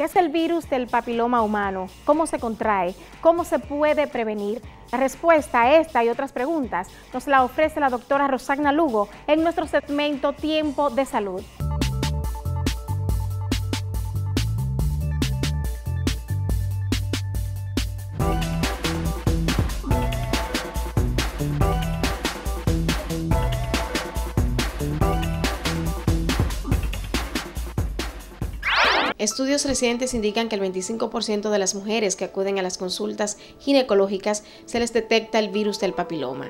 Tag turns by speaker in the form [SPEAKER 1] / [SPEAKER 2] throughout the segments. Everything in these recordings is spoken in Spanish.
[SPEAKER 1] ¿Qué es el virus del papiloma humano? ¿Cómo se contrae? ¿Cómo se puede prevenir? La respuesta a esta y otras preguntas nos la ofrece la doctora Rosagna Lugo en nuestro segmento Tiempo de Salud.
[SPEAKER 2] Estudios recientes indican que el 25% de las mujeres que acuden a las consultas ginecológicas se les detecta el virus del papiloma,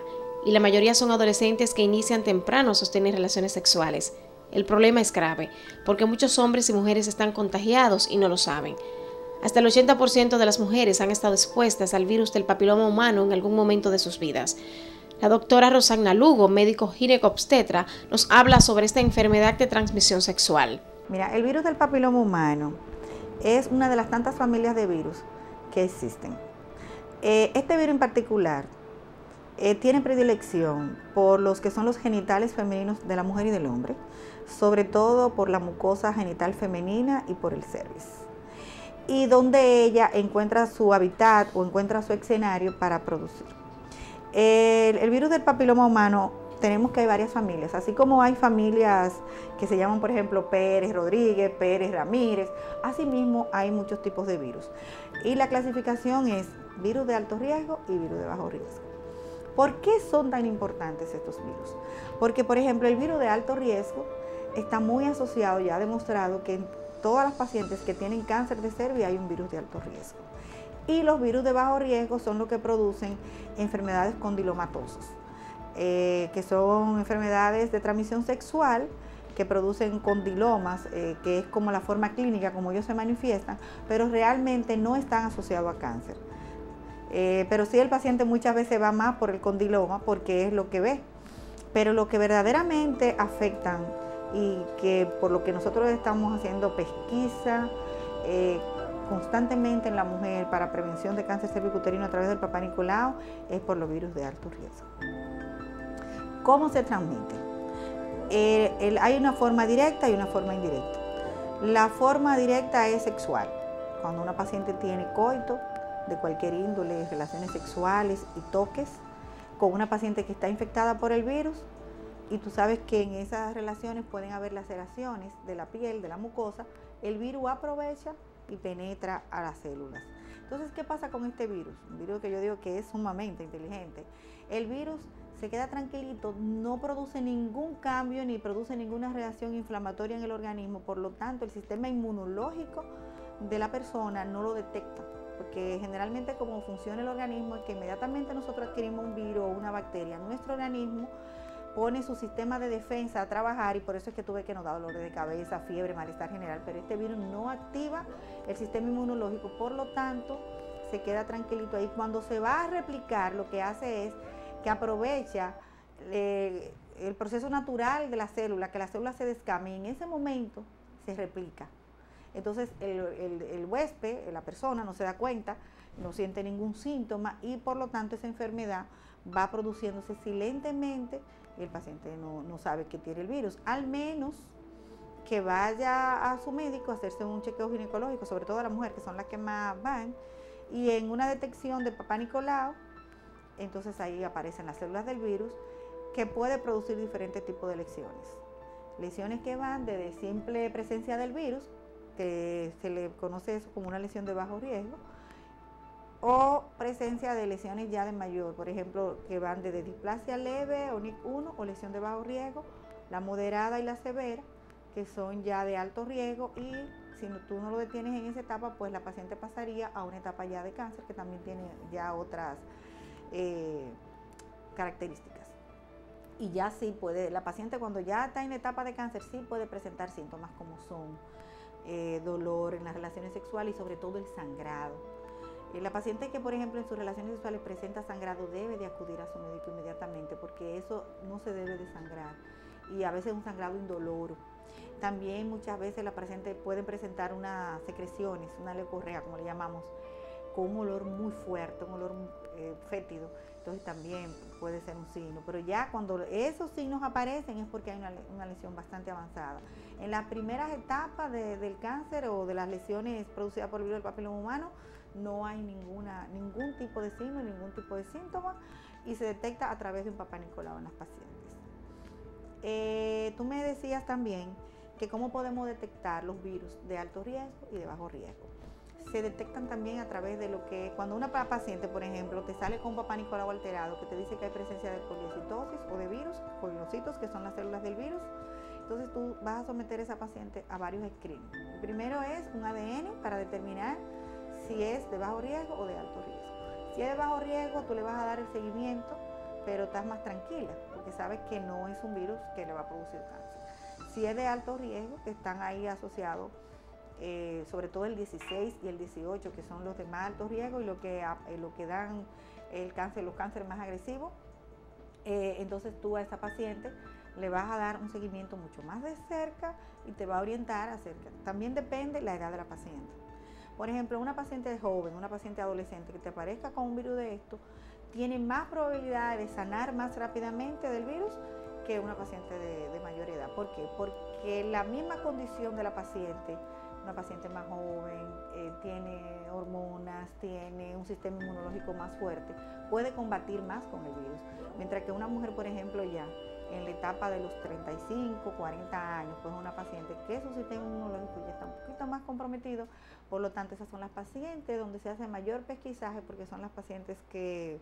[SPEAKER 2] y la mayoría son adolescentes que inician temprano a sostener relaciones sexuales. El problema es grave, porque muchos hombres y mujeres están contagiados y no lo saben. Hasta el 80% de las mujeres han estado expuestas al virus del papiloma humano en algún momento de sus vidas. La doctora Rosagna Lugo, médico ginecobstetra, nos habla sobre esta enfermedad de transmisión sexual.
[SPEAKER 3] Mira, el virus del papiloma humano es una de las tantas familias de virus que existen. Este virus en particular tiene predilección por los que son los genitales femeninos de la mujer y del hombre, sobre todo por la mucosa genital femenina y por el cervix, y donde ella encuentra su hábitat o encuentra su escenario para producir. El virus del papiloma humano, tenemos que hay varias familias, así como hay familias que se llaman, por ejemplo, Pérez Rodríguez, Pérez Ramírez, asimismo hay muchos tipos de virus. Y la clasificación es virus de alto riesgo y virus de bajo riesgo. ¿Por qué son tan importantes estos virus? Porque, por ejemplo, el virus de alto riesgo está muy asociado, ya demostrado que en todas las pacientes que tienen cáncer de cervix hay un virus de alto riesgo. Y los virus de bajo riesgo son los que producen enfermedades condilomatosas, que son enfermedades de transmisión sexual que producen condilomas, que es como la forma clínica como ellos se manifiestan, pero realmente no están asociados a cáncer. Pero sí el paciente muchas veces va más por el condiloma porque es lo que ve, pero lo que verdaderamente afectan y que por lo que nosotros estamos haciendo pesquisa constantemente en la mujer para prevención de cáncer cervicuterino a través del Papá Nicolau es por los virus de alto riesgo. ¿Cómo se transmite? Hay una forma directa y una forma indirecta. La forma directa es sexual. Cuando una paciente tiene coito de cualquier índole, relaciones sexuales y toques con una paciente que está infectada por el virus, y tú sabes que en esas relaciones pueden haber laceraciones de la piel, de la mucosa, el virus aprovecha y penetra a las células. Entonces, ¿qué pasa con este virus? Un virus que yo digo que es sumamente inteligente. El virus se queda tranquilito, no produce ningún cambio ni produce ninguna reacción inflamatoria en el organismo, por lo tanto el sistema inmunológico de la persona no lo detecta, porque generalmente como funciona el organismo es que inmediatamente nosotros adquirimos un virus o una bacteria, nuestro organismo pone su sistema de defensa a trabajar, y por eso es que tuve que nos da dolor de cabeza, fiebre, malestar general, pero este virus no activa el sistema inmunológico, por lo tanto se queda tranquilito ahí. Cuando se va a replicar, lo que hace es que aprovecha el proceso natural de la célula, que la célula se descame y en ese momento se replica. Entonces el huésped, la persona, no se da cuenta, no siente ningún síntoma y por lo tanto esa enfermedad va produciéndose silentemente y el paciente no sabe que tiene el virus, al menos que vaya a su médico a hacerse un chequeo ginecológico, sobre todo a la mujer, que son las que más van, y en una detección de Papá Nicolau, entonces ahí aparecen las células del virus, que puede producir diferentes tipos de lesiones. Lesiones que van desde simple presencia del virus, que se le conoce eso como una lesión de bajo riesgo, o presencia de lesiones ya de mayor, por ejemplo, que van desde displasia leve o NIC1 o lesión de bajo riesgo, la moderada y la severa, que son ya de alto riesgo, y si tú no lo detienes en esa etapa, pues la paciente pasaría a una etapa ya de cáncer que también tiene ya otras características. Y ya sí puede, la paciente cuando ya está en etapa de cáncer sí puede presentar síntomas como son dolor en las relaciones sexuales y sobre todo el sangrado. La paciente que, por ejemplo, en sus relaciones sexuales presenta sangrado debe de acudir a su médico inmediatamente, porque eso no se debe de sangrar, y a veces un sangrado indoloro. También muchas veces la paciente puede presentar unas secreciones, una leucorrea como le llamamos, con un olor muy fuerte, un olor fétido, entonces también puede ser un signo. Pero ya cuando esos signos aparecen es porque hay una lesión bastante avanzada. En las primeras etapas del cáncer o de las lesiones producidas por el virus del papiloma humano, no hay ningún tipo de signo, ningún tipo de síntoma, y se detecta a través de un Papá Nicolau en las pacientes. Tú me decías también que cómo podemos detectar los virus de alto riesgo y de bajo riesgo. Se detectan también a través de lo que, cuando una paciente, por ejemplo, te sale con un Papá Nicolau alterado, que te dice que hay presencia de poliocitosis o de virus, poliocitos, que son las células del virus, entonces tú vas a someter a esa paciente a varios screenings. El primero es un ADN para determinar si es de bajo riesgo o de alto riesgo. Si es de bajo riesgo, tú le vas a dar el seguimiento, pero estás más tranquila, porque sabes que no es un virus que le va a producir cáncer. Si es de alto riesgo, que están ahí asociados, sobre todo el 16 y el 18, que son los de más alto riesgo y lo que dan el cáncer, los cánceres más agresivos, entonces tú a esa paciente le vas a dar un seguimiento mucho más de cerca y te va a orientar acerca. También depende la edad de la paciente. Por ejemplo, una paciente joven, una paciente adolescente que te aparezca con un virus de esto, tiene más probabilidad de sanar más rápidamente del virus que una paciente de mayor edad. ¿Por qué? Porque la misma condición de la paciente, una paciente más joven, tiene hormonas, tiene un sistema inmunológico más fuerte, puede combatir más con el virus. Mientras que una mujer, por ejemplo, ya en la etapa de los 35, 40 años, pues una paciente que su sistema inmunológico ya está un poquito más comprometido, por lo tanto esas son las pacientes donde se hace mayor pesquisaje porque son las pacientes que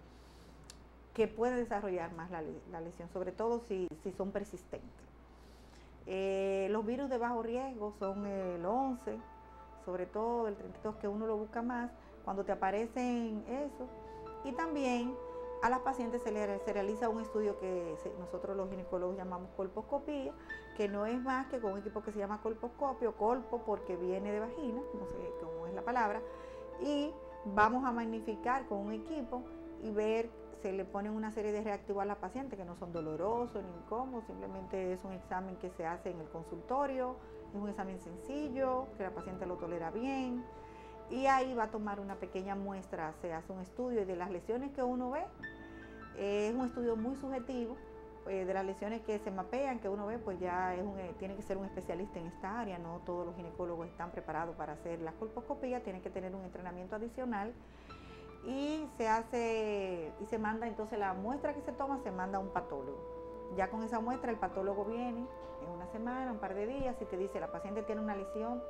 [SPEAKER 3] pueden desarrollar más la lesión, sobre todo si son persistentes. Los virus de bajo riesgo son el 11, sobre todo el 32, que uno lo busca más cuando te aparecen eso. Y también a las pacientes se realiza un estudio que nosotros los ginecólogos llamamos colposcopía, que no es más que con un equipo que se llama colposcopio, colpo porque viene de vagina, no sé cómo es la palabra, y vamos a magnificar con un equipo y ver, se le ponen una serie de reactivos a la paciente que no son dolorosos ni incómodos, simplemente es un examen que se hace en el consultorio, es un examen sencillo, que la paciente lo tolera bien, y ahí va a tomar una pequeña muestra, se hace un estudio y de las lesiones que uno ve, es un estudio muy subjetivo, de las lesiones que se mapean, que uno ve, pues ya tiene que ser un especialista en esta área, no todos los ginecólogos están preparados para hacer la colposcopía, tienen que tener un entrenamiento adicional, y se manda entonces la muestra que se toma, se manda a un patólogo. Ya con esa muestra el patólogo viene en una semana, un par de días, y te dice la paciente tiene una lesión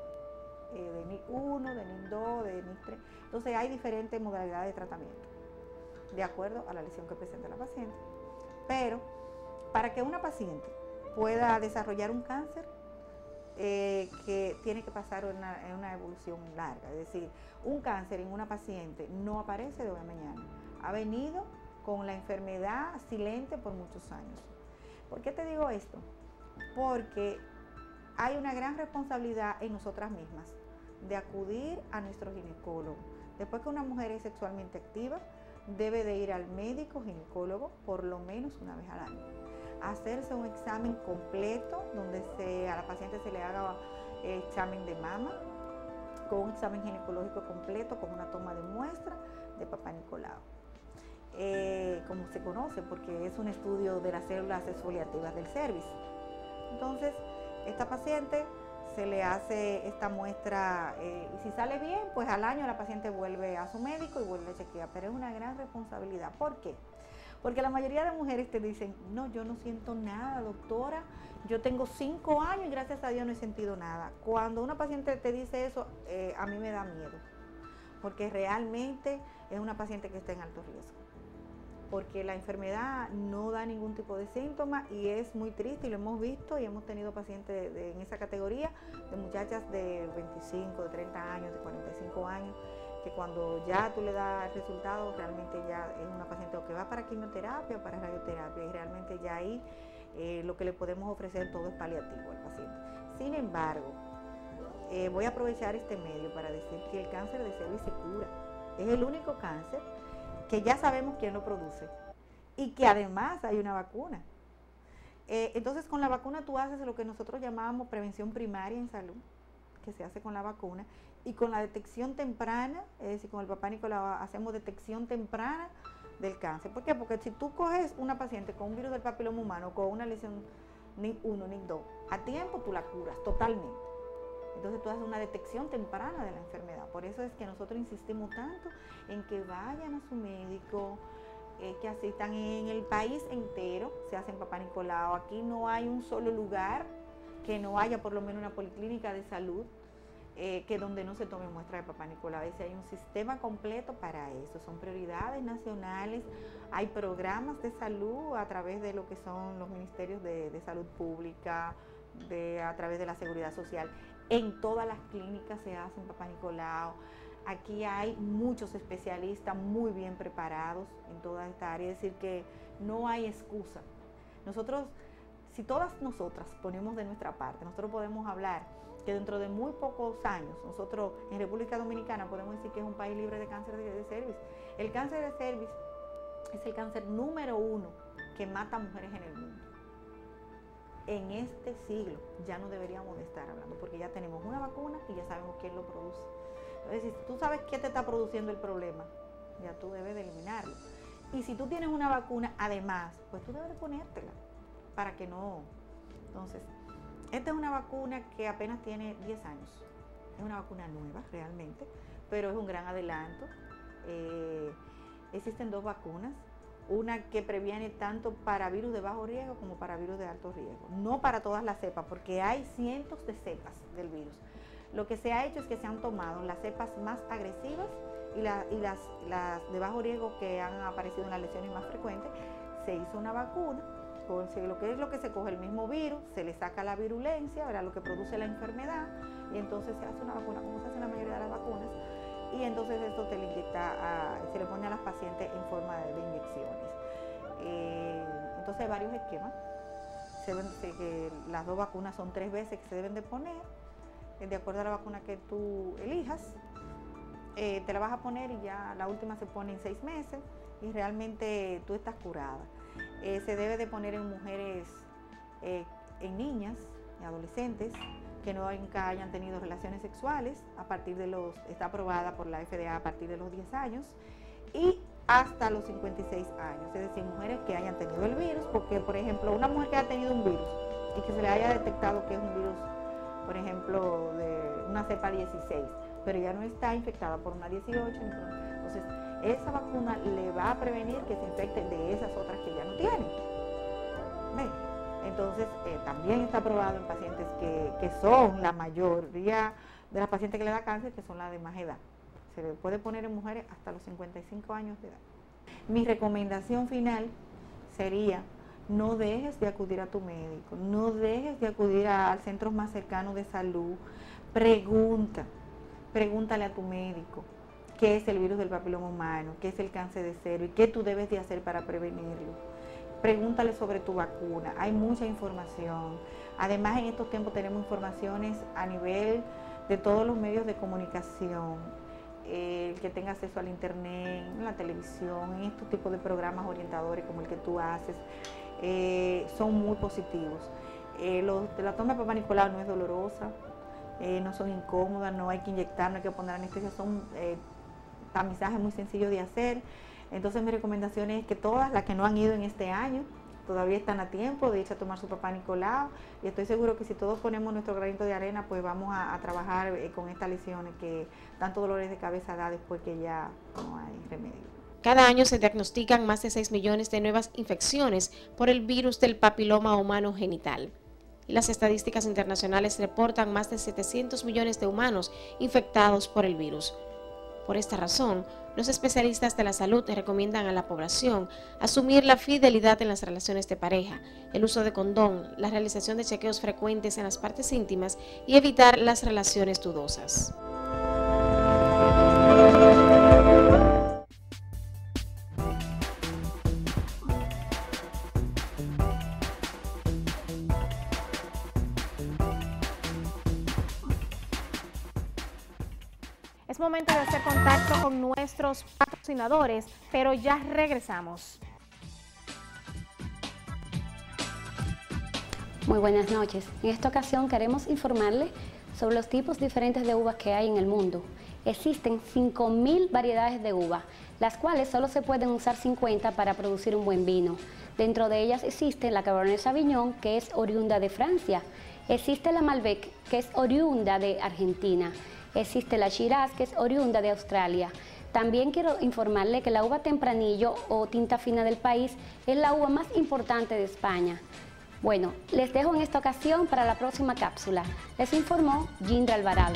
[SPEAKER 3] de NIC 1, de NIC 2, de NIC 3. Entonces hay diferentes modalidades de tratamiento de acuerdo a la lesión que presenta la paciente. Pero para que una paciente pueda desarrollar un cáncer, que tiene que pasar en una evolución larga, es decir, un cáncer en una paciente no aparece de hoy a mañana, ha venido con la enfermedad silente por muchos años. ¿Por qué te digo esto? Porque hay una gran responsabilidad en nosotras mismas de acudir a nuestro ginecólogo. Después que una mujer es sexualmente activa, debe de ir al médico ginecólogo por lo menos una vez al año. Hacerse un examen completo donde a la paciente se le haga examen de mama, con un examen ginecológico completo, con una toma de muestra de Papá Nicolau. Como se conoce, porque es un estudio de las células exfoliativas del cervix. Entonces, esta paciente se le hace esta muestra y si sale bien, pues al año la paciente vuelve a su médico y vuelve a chequear, pero es una gran responsabilidad. ¿Por qué? Porque la mayoría de mujeres te dicen, no, yo no siento nada, doctora, yo tengo 5 años y gracias a Dios no he sentido nada. Cuando una paciente te dice eso, a mí me da miedo, porque realmente es una paciente que está en alto riesgo, porque la enfermedad no da ningún tipo de síntomas y es muy triste y lo hemos visto y hemos tenido pacientes en esa categoría de muchachas de 25, de 30 años, de 45 años, que cuando ya tú le das el resultado, realmente ya es una paciente o que va para quimioterapia o para radioterapia y realmente ya ahí lo que le podemos ofrecer todo es paliativo al paciente. Sin embargo, voy a aprovechar este medio para decir que el cáncer de cervix se cura. Es el único cáncer que ya sabemos quién lo produce y que además hay una vacuna. Entonces con la vacuna tú haces lo que nosotros llamábamos prevención primaria en salud, que se hace con la vacuna, y con la detección temprana, es decir, con el Papá Nicolau hacemos detección temprana del cáncer. ¿Por qué? Porque si tú coges una paciente con un virus del papiloma humano, con una lesión NIC1, NIC2, a tiempo tú la curas totalmente. Entonces tú haces una detección temprana de la enfermedad. Por eso es que nosotros insistimos tanto en que vayan a su médico, que asistan. En el país entero se hacen Papá Nicolau. Aquí no hay un solo lugar que no haya por lo menos una policlínica de salud que donde no se tome muestra de Papá Nicolau. Es decir, hay un sistema completo para eso. Son prioridades nacionales. Hay programas de salud a través de lo que son los ministerios de salud pública, a través de la seguridad social. En todas las clínicas se hacen Papá Nicolau. Aquí hay muchos especialistas muy bien preparados en toda esta área, es decir, que no hay excusa. Nosotros, si todas nosotras ponemos de nuestra parte, nosotros podemos hablar que dentro de muy pocos años, nosotros en República Dominicana podemos decir que es un país libre de cáncer de cervix. El cáncer de cervix es el cáncer número 1 que mata mujeres en el mundo. En este siglo ya no deberíamos de estar hablando, porque ya tenemos una vacuna y ya sabemos quién lo produce. Entonces, si tú sabes qué te está produciendo el problema, ya tú debes de eliminarlo. Y si tú tienes una vacuna, además, pues tú debes de ponértela para que no. Entonces, esta es una vacuna que apenas tiene 10 años. Es una vacuna nueva realmente, pero es un gran adelanto. Existen 2 vacunas. Una que previene tanto para virus de bajo riesgo como para virus de alto riesgo. No para todas las cepas, porque hay cientos de cepas del virus. Lo que se ha hecho es que se han tomado las cepas más agresivas y las de bajo riesgo que han aparecido en las lesiones más frecuentes. Se hizo una vacuna, lo que se coge el mismo virus, se le saca la virulencia, ¿verdad? Lo que produce la enfermedad, y entonces se hace una vacuna, como se hace en la mayoría de las vacunas, y entonces esto se le pone a las pacientes en forma de inyecciones. Entonces hay varios esquemas. Las 2 vacunas son 3 veces que se deben de poner, de acuerdo a la vacuna que tú elijas. Te la vas a poner y ya la última se pone en 6 meses y realmente tú estás curada. Se debe de poner en mujeres, en niñas y adolescentes que nunca hayan tenido relaciones sexuales, está aprobada por la FDA a partir de los 10 años y hasta los 56 años, es decir, mujeres que hayan tenido el virus, porque por ejemplo una mujer que ha tenido un virus y que se le haya detectado que es un virus, por ejemplo, de una cepa 16, pero ya no está infectada por una 18, entonces esa vacuna le va a prevenir que se infecten de esas otras que ya no tienen. ¿Ven? Entonces, también está aprobado en pacientes que son la mayoría de las pacientes que le da cáncer, que son las de más edad. Se le puede poner en mujeres hasta los 55 años de edad. Mi recomendación final sería: no dejes de acudir a tu médico, no dejes de acudir al centro más cercano de salud. Pregúntale a tu médico qué es el virus del papiloma humano, qué es el cáncer de cervix y qué tú debes de hacer para prevenirlo. Pregúntale sobre tu vacuna, hay mucha información. Además, en estos tiempos tenemos informaciones a nivel de todos los medios de comunicación, el que tenga acceso al internet, en la televisión, en estos tipos de programas orientadores como el que tú haces, son muy positivos. La toma de Papá Nicolau no es dolorosa, no son incómodas, no hay que inyectar, no hay que poner anestesia, son tamizajes muy sencillos de hacer. Entonces mi recomendación es que todas las que no han ido en este año todavía están a tiempo de irse a tomar su Papá Nicolau, y estoy seguro que si todos ponemos nuestro granito de arena, pues vamos a trabajar con estas lesiones que tanto dolores de cabeza da después que ya no hay remedio.
[SPEAKER 2] Cada año se diagnostican más de 6 millones de nuevas infecciones por el virus del papiloma humano genital. Las estadísticas internacionales reportan más de 700 millones de humanos infectados por el virus. Por esta razón, los especialistas de la salud recomiendan a la población asumir la fidelidad en las relaciones de pareja, el uso de condón, la realización de chequeos frecuentes en las partes íntimas y evitar las relaciones dudosas.
[SPEAKER 1] Es momento de hacer contacto con nuestros patrocinadores, pero ya regresamos.
[SPEAKER 4] Muy buenas noches. En esta ocasión queremos informarles sobre los tipos diferentes de uvas que hay en el mundo. Existen 5.000 variedades de uva, las cuales solo se pueden usar 50 para producir un buen vino. Dentro de ellas existe la Cabernet Sauvignon, que es oriunda de Francia. Existe la Malbec, que es oriunda de Argentina. Existe la Shiraz, que es oriunda de Australia. También quiero informarle que la uva Tempranillo o tinta fina del país es la uva más importante de España. Bueno, les dejo en esta ocasión para la próxima cápsula. Les informó Gindra Alvarado.